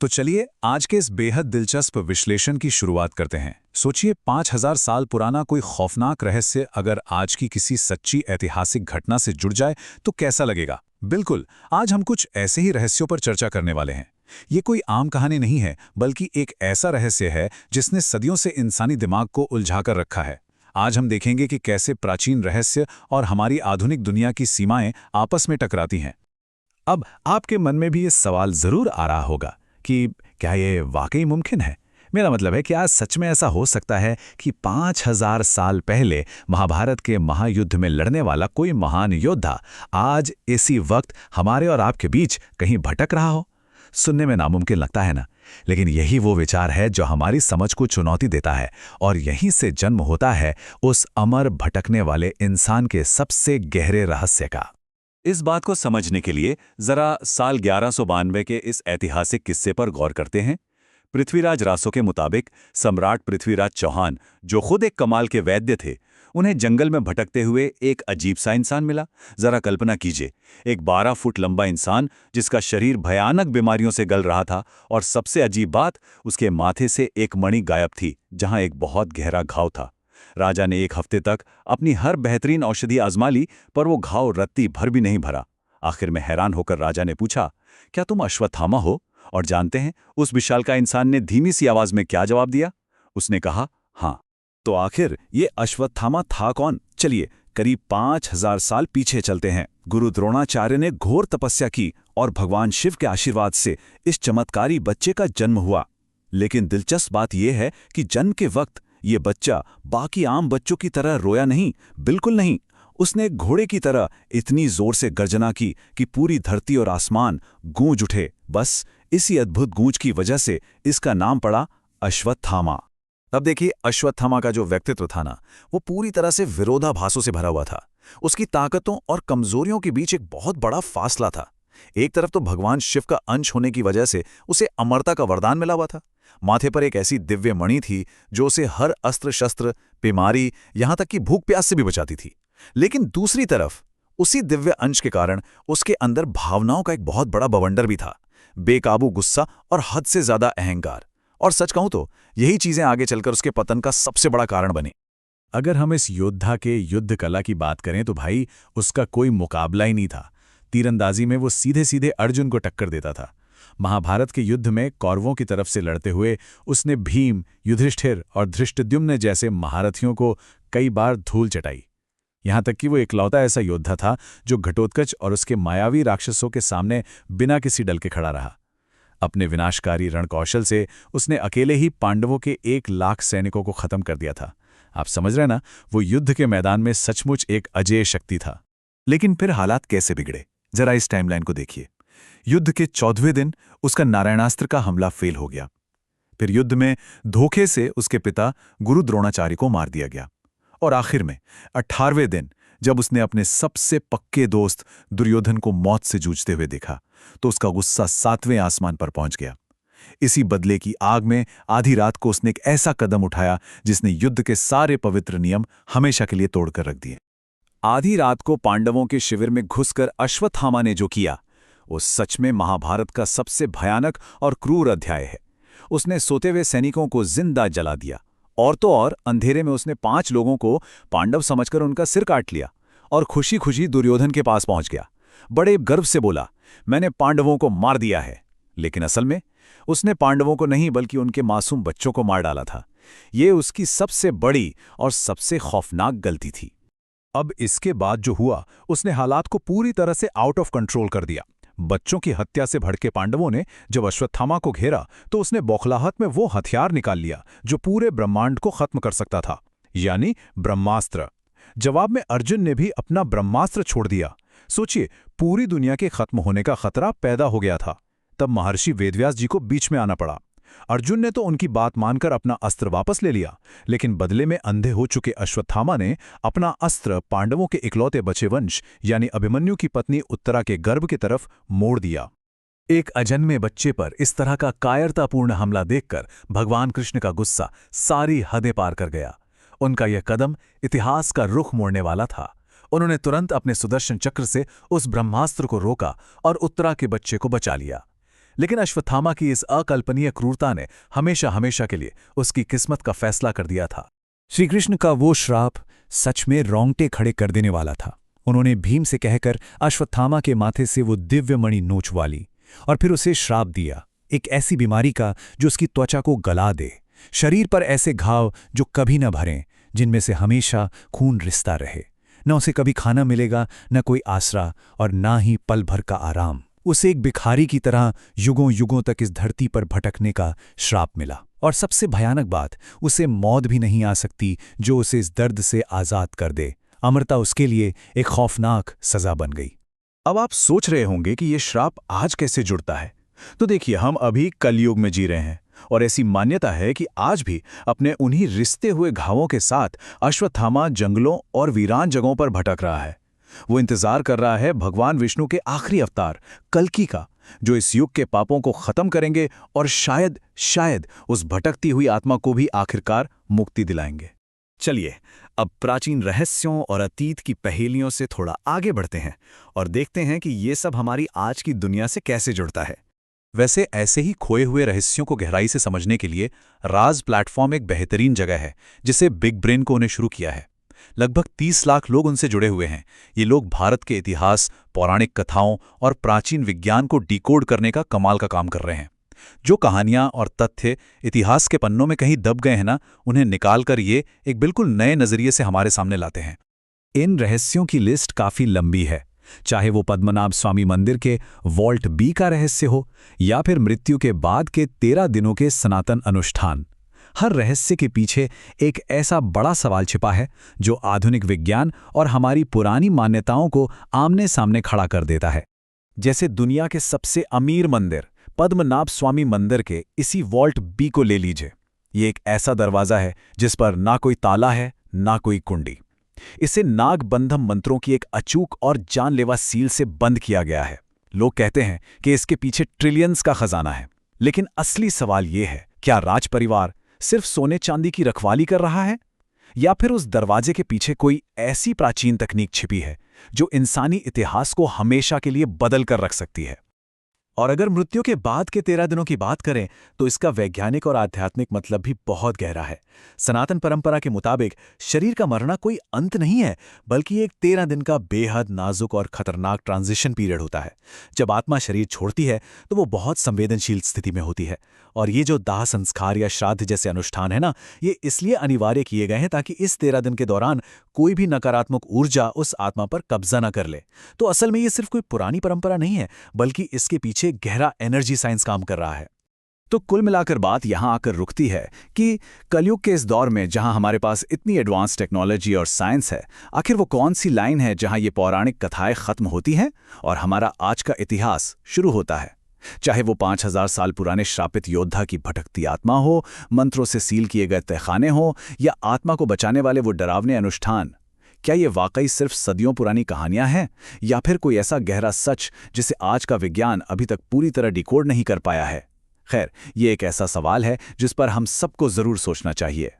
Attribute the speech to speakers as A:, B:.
A: तो चलिए आज के इस बेहद दिलचस्प विश्लेषण की शुरुआत करते हैं। सोचिए 5000 साल पुराना कोई खौफनाक रहस्य अगर आज की किसी सच्ची ऐतिहासिक घटना से जुड़ जाए तो कैसा लगेगा। बिल्कुल, आज हम कुछ ऐसे ही रहस्यों पर चर्चा करने वाले हैं। ये कोई आम कहानी नहीं है, बल्कि एक ऐसा रहस्य है जिसने सदियों से इंसानी दिमाग को उलझा कर रखा है। आज हम देखेंगे कि कैसे प्राचीन रहस्य और हमारी आधुनिक दुनिया की सीमाएं आपस में टकराती हैं।
B: अब आपके मन में भी ये सवाल जरूर आ रहा होगा कि क्या ये वाकई मुमकिन है। मेरा मतलब है कि आज सच में ऐसा हो सकता है कि 5000 साल पहले महाभारत के महायुद्ध में लड़ने वाला कोई महान योद्धा आज इसी वक्त हमारे और आपके बीच कहीं भटक रहा हो। सुनने में नामुमकिन लगता है ना, लेकिन यही वो विचार है जो हमारी समझ को चुनौती देता है और यहीं से जन्म होता है उस अमर भटकने वाले इंसान के सबसे गहरे रहस्य का।
C: इस बात को समझने के लिए जरा साल 1192 के इस ऐतिहासिक किस्से पर गौर करते हैं। पृथ्वीराज रासो के मुताबिक सम्राट पृथ्वीराज चौहान, जो खुद एक कमाल के वैद्य थे, उन्हें जंगल में भटकते हुए एक अजीब सा इंसान मिला। जरा कल्पना कीजिए, एक 12 फुट लंबा इंसान जिसका शरीर भयानक बीमारियों से गल रहा था, और सबसे अजीब बात, उसके माथे से एक मणि गायब थी जहां एक बहुत गहरा घाव था। राजा ने एक हफ्ते तक अपनी हर बेहतरीन औषधि आजमा ली, पर वो घाव रत्ती भर भी नहीं भरा। आखिर में हैरान होकर राजा ने पूछा, क्या तुम अश्वत्थामा हो? और जानते हैं उस विशालकाय इंसान ने धीमी सी आवाज में क्या जवाब दिया? उसने कहा, हाँ।
B: तो आखिर ये अश्वत्थामा था कौन? चलिए करीब 5000 साल पीछे चलते हैं। गुरु द्रोणाचार्य ने घोर तपस्या की और भगवान शिव के आशीर्वाद से इस चमत्कारी बच्चे का जन्म हुआ। लेकिन दिलचस्प बात यह है कि जन्म के वक्त ये बच्चा बाकी आम बच्चों की तरह रोया नहीं, बिल्कुल नहीं। उसने घोड़े की तरह इतनी जोर से गर्जना की कि पूरी धरती और आसमान गूंज उठे। बस इसी अद्भुत गूंज की वजह से इसका नाम पड़ा अश्वत्थामा। अब देखिए, अश्वत्थामा का जो व्यक्तित्व था ना, वो पूरी तरह से विरोधाभासों से भरा हुआ था। उसकी ताकतों और कमजोरियों के बीच एक बहुत बड़ा फासला था। एक तरफ तो भगवान शिव का अंश होने की वजह से उसे अमरता का वरदान मिला हुआ था। माथे पर एक ऐसी दिव्य मणि थी जो उसे हर अस्त्र शस्त्र, बीमारी, यहां तक कि भूख प्यास से भी बचाती थी। लेकिन दूसरी तरफ उसी दिव्य अंश के कारण उसके अंदर भावनाओं का एक बहुत बड़ा बवंडर भी था। बेकाबू गुस्सा और हद से ज्यादा अहंकार। और सच कहूं तो यही चीजें आगे चलकर उसके पतन का सबसे बड़ा कारण बनी।
A: अगर हम इस योद्धा के युद्ध कला की बात करें तो भाई उसका कोई मुकाबला ही नहीं था। तीरंदाजी में वो सीधे सीधे अर्जुन को टक्कर देता था। महाभारत के युद्ध में कौरवों की तरफ से लड़ते हुए उसने भीम, युधिष्ठिर और धृष्टद्युम्न जैसे महारथियों को कई बार धूल चटाई। यहां तक कि वो इकलौता ऐसा योद्धा था जो घटोत्कच और उसके मायावी राक्षसों के सामने बिना किसी डल के खड़ा रहा। अपने विनाशकारी रणकौशल से उसने अकेले ही पांडवों के 1 लाख सैनिकों को खत्म कर दिया था। आप समझ रहे ना, वो युद्ध के मैदान में सचमुच एक अजेय शक्ति था।
B: लेकिन फिर हालात कैसे बिगड़े, जरा इस टाइमलाइन को देखिए। युद्ध के 14वें दिन उसका नारायणास्त्र का हमला फेल हो गया। फिर युद्ध में धोखे से उसके पिता गुरु द्रोणाचार्य को मार दिया गया। और आखिर में 18वें दिन जब उसने अपने सबसे पक्के दोस्त दुर्योधन को मौत से जूझते हुए देखा, तो उसका गुस्सा 7वें आसमान पर पहुंच गया। इसी बदले की आग में आधी रात को उसने एक ऐसा कदम उठाया जिसने युद्ध के सारे पवित्र नियम हमेशा के लिए तोड़कर रख दिए।
C: आधी रात को पांडवों के शिविर में घुसकर अश्वत्थामा ने जो किया, वो सच में महाभारत का सबसे भयानक और क्रूर अध्याय है। उसने सोते हुए सैनिकों को जिंदा जला दिया, और तो और अंधेरे में उसने 5 लोगों को पांडव समझकर उनका सिर काट लिया और खुशी खुशी दुर्योधन के पास पहुंच गया। बड़े गर्व से बोला, मैंने पांडवों को मार दिया है। लेकिन असल में उसने पांडवों को नहीं बल्कि उनके मासूम बच्चों को मार डाला था। ये उसकी सबसे बड़ी और सबसे खौफनाक गलती थी।
A: अब इसके बाद जो हुआ, उसने हालात को पूरी तरह से आउट ऑफ कंट्रोल कर दिया। बच्चों की हत्या से भड़के पांडवों ने जब अश्वत्थामा को घेरा तो उसने बौखलाहट में वो हथियार निकाल लिया जो पूरे ब्रह्मांड को खत्म कर सकता था, यानी ब्रह्मास्त्र। जवाब में अर्जुन ने भी अपना ब्रह्मास्त्र छोड़ दिया। सोचिए, पूरी दुनिया के खत्म होने का खतरा पैदा हो गया था। तब महर्षि वेदव्यास जी को बीच में आना पड़ा। अर्जुन ने तो उनकी बात मानकर अपना अस्त्र वापस ले लिया, लेकिन बदले में अंधे हो चुके अश्वत्थामा ने अपना अस्त्र पांडवों के इकलौते बचे वंश यानी अभिमन्यु की पत्नी उत्तरा के गर्भ की तरफ मोड़ दिया।
B: एक अजन्मे बच्चे पर इस तरह का कायरतापूर्ण हमला देखकर भगवान कृष्ण का गुस्सा सारी हदें पार कर गया। उनका यह कदम इतिहास का रुख मोड़ने वाला था। उन्होंने तुरंत अपने सुदर्शन चक्र से उस ब्रह्मास्त्र को रोका और उत्तरा के बच्चे को बचा लिया।
A: लेकिन अश्वत्थामा की इस अकल्पनीय क्रूरता ने हमेशा हमेशा के लिए उसकी किस्मत का फैसला कर दिया था।
B: श्रीकृष्ण का वो श्राप सच में रोंगटे खड़े कर देने वाला था। उन्होंने भीम से कहकर अश्वत्थामा के माथे से वो दिव्य मणि नोचवा ली और फिर उसे श्राप दिया, एक ऐसी बीमारी का जो उसकी त्वचा को गला दे, शरीर पर ऐसे घाव जो कभी न भरें, जिनमें से हमेशा खून रिसता रहे। न उसे कभी खाना मिलेगा, न कोई आसरा और ना ही पल भर का आराम। उसे एक भिखारी की तरह युगों युगों तक इस धरती पर भटकने का श्राप मिला। और सबसे भयानक बात, उसे मौत भी नहीं आ सकती जो उसे इस दर्द से आज़ाद कर दे। अमरता उसके लिए एक खौफनाक सजा बन गई।
A: अब आप सोच रहे होंगे कि ये श्राप आज कैसे जुड़ता है। तो देखिए, हम अभी कलयुग में जी रहे हैं और ऐसी मान्यता है कि आज भी अपने उन्हीं रिश्ते हुए घावों के साथ अश्वत्थामा जंगलों और वीरान जगहों पर भटक रहा है। वो इंतजार कर रहा है भगवान विष्णु के आखिरी अवतार कल्कि का, जो इस युग के पापों को खत्म करेंगे और शायद उस भटकती हुई आत्मा को भी आखिरकार मुक्ति दिलाएंगे।
B: चलिए अब प्राचीन रहस्यों और अतीत की पहेलियों से थोड़ा आगे बढ़ते हैं और देखते हैं कि ये सब हमारी आज की दुनिया से कैसे जुड़ता है।
A: वैसे ऐसे ही खोए हुए रहस्यों को गहराई से समझने के लिए राज प्लेटफॉर्म एक बेहतरीन जगह है, जिसे बिग ब्रेन को उन्हें शुरू किया है। लगभग 30 लाख लोग उनसे जुड़े हुए हैं। ये लोग भारत के इतिहास, पौराणिक कथाओं और प्राचीन विज्ञान को डिकोड करने का कमाल का काम कर रहे हैं। जो कहानियां और तथ्य इतिहास के पन्नों में कहीं दब गए हैं ना, उन्हें निकालकर ये एक बिल्कुल नए नजरिए से हमारे सामने लाते हैं।
B: इन रहस्यों की लिस्ट काफी लंबी है, चाहे वो पद्मनाभ स्वामी मंदिर के वॉल्ट बी का रहस्य हो या फिर मृत्यु के बाद के 13 दिनों के सनातन अनुष्ठान। हर रहस्य के पीछे एक ऐसा बड़ा सवाल छिपा है जो आधुनिक विज्ञान और हमारी पुरानी मान्यताओं को आमने सामने खड़ा कर देता है। जैसे दुनिया के सबसे अमीर मंदिर पद्मनाभ स्वामी मंदिर के इसी वॉल्ट बी को ले लीजिए। ये एक ऐसा दरवाज़ा है जिस पर ना कोई ताला है, ना कोई कुंडी। इसे नागबंधम मंत्रों की एक अचूक और जानलेवा सील से बंद किया गया है। लोग कहते हैं कि इसके पीछे ट्रिलियंस का खजाना है, लेकिन असली सवाल ये है, क्या राज परिवार सिर्फ सोने चांदी की रखवाली कर रहा है, या फिर उस दरवाजे के पीछे कोई ऐसी प्राचीन तकनीक छिपी है जो इंसानी इतिहास को हमेशा के लिए बदल कर रख सकती है। और अगर मृत्यु के बाद के 13 दिनों की बात करें तो इसका वैज्ञानिक और आध्यात्मिक मतलब भी बहुत गहरा है। सनातन परंपरा के मुताबिक शरीर का मरना कोई अंत नहीं है, बल्कि एक 13 दिन का बेहद नाजुक और खतरनाक ट्रांजिशन पीरियड होता है। जब आत्मा शरीर छोड़ती है तो वो बहुत संवेदनशील स्थिति में होती है, और ये जो दाह संस्कार या श्राद्ध जैसे अनुष्ठान है ना, ये इसलिए अनिवार्य किए गए हैं ताकि इस 13 दिन के दौरान कोई भी नकारात्मक ऊर्जा उस आत्मा पर कब्जा न कर ले। तो असल में ये सिर्फ कोई पुरानी परंपरा नहीं है, बल्कि इसके पीछे गहरा एनर्जी साइंस काम कर रहा है। तो कुल मिलाकर बात यहां आकर रुकती है कि कलयुग के इस दौर में जहां हमारे पास इतनी एडवांस टेक्नोलॉजी और साइंस है, आखिर वो कौन सी लाइन है जहां ये पौराणिक कथाएं खत्म होती हैं और हमारा आज का इतिहास शुरू होता है। चाहे वो 5000 साल पुराने श्रापित योद्धा की भटकती आत्मा हो, मंत्रों से सील किए गए तहखाने हो, या आत्मा को बचाने वाले वो डरावने अनुष्ठान, क्या ये वाकई सिर्फ सदियों पुरानी कहानियां हैं, या फिर कोई ऐसा गहरा सच जिसे आज का विज्ञान अभी तक पूरी तरह डिकोड नहीं कर पाया है? खैर, ये एक ऐसा सवाल है जिस पर हम सबको जरूर सोचना चाहिए।